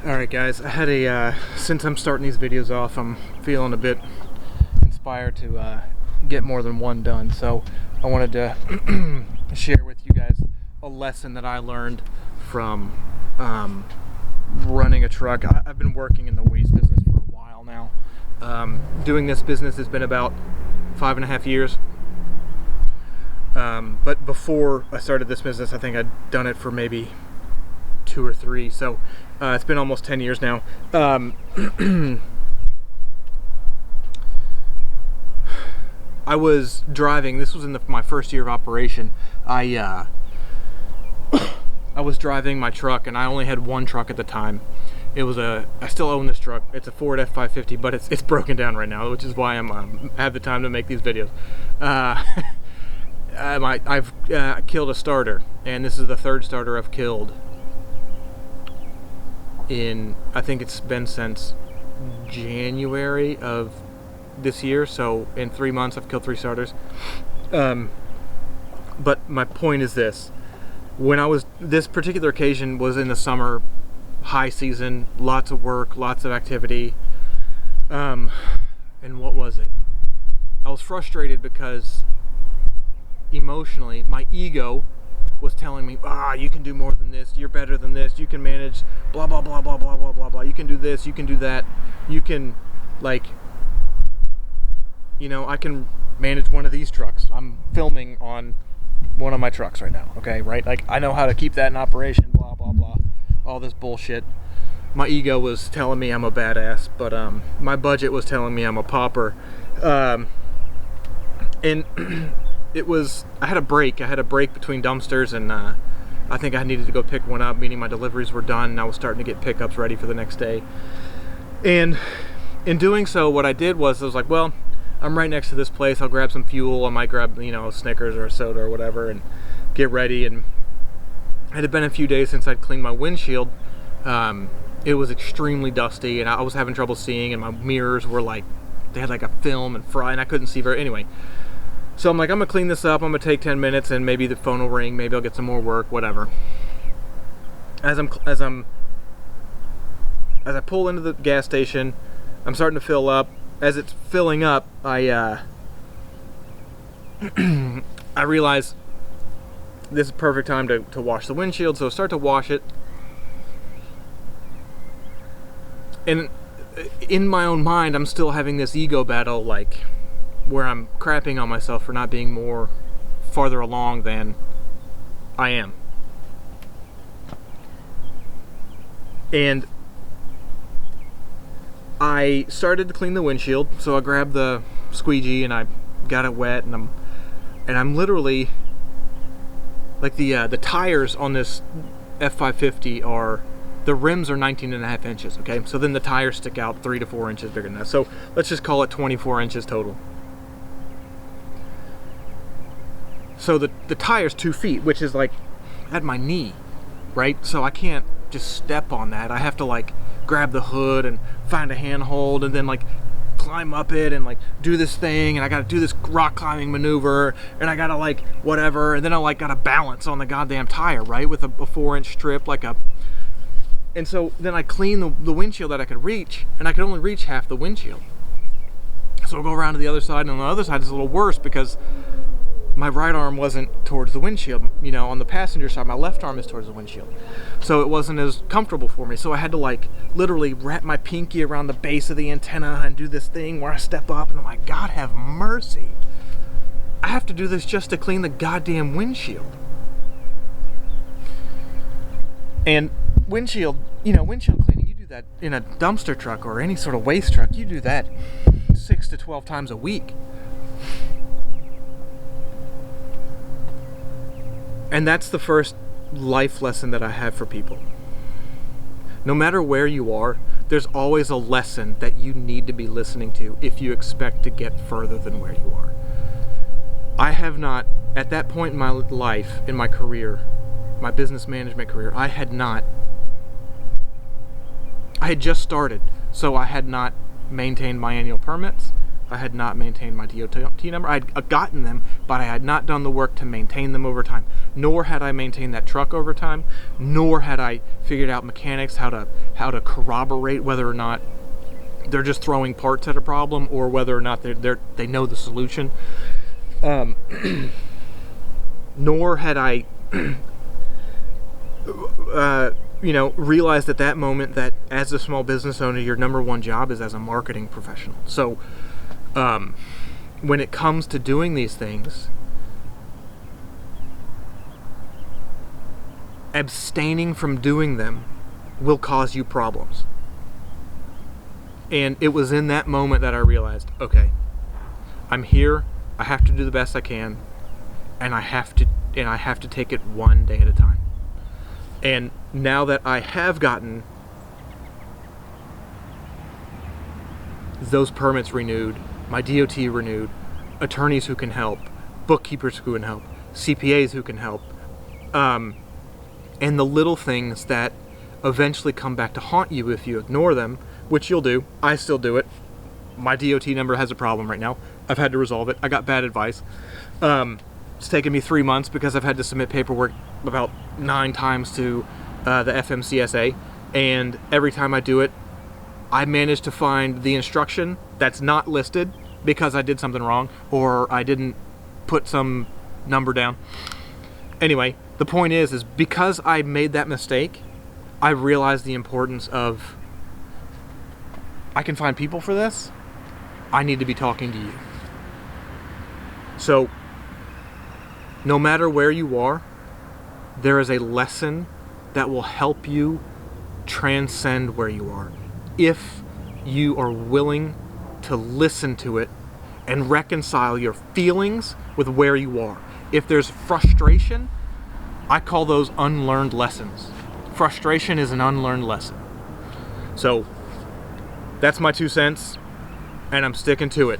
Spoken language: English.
Alright guys, I had since I'm starting these videos off, I'm feeling a bit inspired to get more than one done. So I wanted to share with you guys a lesson that I learned from running a truck. I've been working in the waste business for a while now. Doing this business has been about 5.5 years. But before I started this business, I think I'd done it for maybe 2 or 3. So it's been almost 10 years now. I was driving. This was in my first year of operation. I was driving my truck, and I only had one truck at the time. It was I still own this truck. It's a Ford F550, but it's broken down right now, which is why I have the time to make these videos. I've killed a starter, and this is the third starter I've killed I think it's been since January of this year, so in 3 months I've killed 3 starters. But my point is this: this particular occasion was in the summer, high season, lots of work, lots of activity, and what was it? I was frustrated because emotionally my ego was telling me, you can do more than this, you're better than this, you can manage blah blah blah blah blah blah blah blah, you can do this, you can do that, you can, like, I can manage one of these trucks. I'm filming on one of my trucks right now, okay, right? Like, I know how to keep that in operation, blah blah blah, all this bullshit. My ego was telling me I'm a badass, but my budget was telling me I'm a pauper. And I had a break between dumpsters, and I think I needed to go pick one up, meaning my deliveries were done, and I was starting to get pickups ready for the next day. And in doing so, what I did was, I was like, well, I'm right next to this place, I'll grab some fuel, I might grab, a Snickers or a soda or whatever, and get ready. And it had been a few days since I'd cleaned my windshield. It was extremely dusty, and I was having trouble seeing, and my mirrors were like, they had like a film and fry, and I couldn't see very, anyway. So I'm like, I'm gonna clean this up, I'm gonna take 10 minutes, and maybe the phone will ring, maybe I'll get some more work, whatever. As I pull into the gas station, I'm starting to fill up. As it's filling up, I realize this is the perfect time to wash the windshield, so I start to wash it. And in my own mind, I'm still having this ego battle, like, where I'm crapping on myself for not being farther along than I am. And I started to clean the windshield, so I grabbed the squeegee and I got it wet, and I'm literally, like, the tires on this F550 the rims are 19.5 inches, okay? So then the tires stick out 3 to 4 inches bigger than that. So let's just call it 24 inches total. So the tire's 2 feet, which is like at my knee, right? So I can't just step on that. I have to, like, grab the hood and find a handhold, and then, like, climb up it and, like, do this thing, and I gotta do this rock climbing maneuver, and I gotta, like, whatever, and then I, like, gotta balance on the goddamn tire, right? With a 4-inch strip, and so then I clean the windshield that I could reach, and I could only reach half the windshield. So I'll go around to the other side, and on the other side is a little worse because my right arm wasn't towards the windshield. On the passenger side, my left arm is towards the windshield. So it wasn't as comfortable for me. So I had to, like, literally wrap my pinky around the base of the antenna and do this thing where I step up, and I'm like, God have mercy. I have to do this just to clean the goddamn windshield. And windshield cleaning, you do that in a dumpster truck or any sort of waste truck, you do that 6 to 12 times a week. And that's the first life lesson that I have for people. No matter where you are, there's always a lesson that you need to be listening to if you expect to get further than where you are. I have not, at that point in my life, in my career, my business management career, I had just started, so I had not maintained my annual permits. I had not maintained my DOT number. I had gotten them, but I had not done the work to maintain them over time. nor had I maintained that truck over time, nor had I figured out mechanics, how to corroborate whether or not they're just throwing parts at a problem or whether or not they know the solution. Nor had I realized at that moment that as a small business owner, your number one job is as a marketing professional. So when it comes to doing these things, abstaining from doing them will cause you problems. And it was in that moment that I realized, okay, I'm here, I have to do the best I can, and I have to take it one day at a time. And now that I have gotten those permits renewed, my DOT renewed, attorneys who can help, bookkeepers who can help, CPAs who can help, and the little things that eventually come back to haunt you if you ignore them, which you'll do. I still do it. My DOT number has a problem right now. I've had to resolve it. I got bad advice. It's taken me 3 months because I've had to submit paperwork about 9 times to the FMCSA, and every time I do it, I manage to find the instruction that's not listed because I did something wrong or I didn't put some number down. Anyway, the point is because I made that mistake, I realized the importance of, I can find people for this. I need to be talking to you. So, no matter where you are, there is a lesson that will help you transcend where you are. If you are willing to listen to it and reconcile your feelings with where you are. If there's frustration, I call those unlearned lessons. Frustration is an unlearned lesson. So, that's my 2 cents, and I'm sticking to it.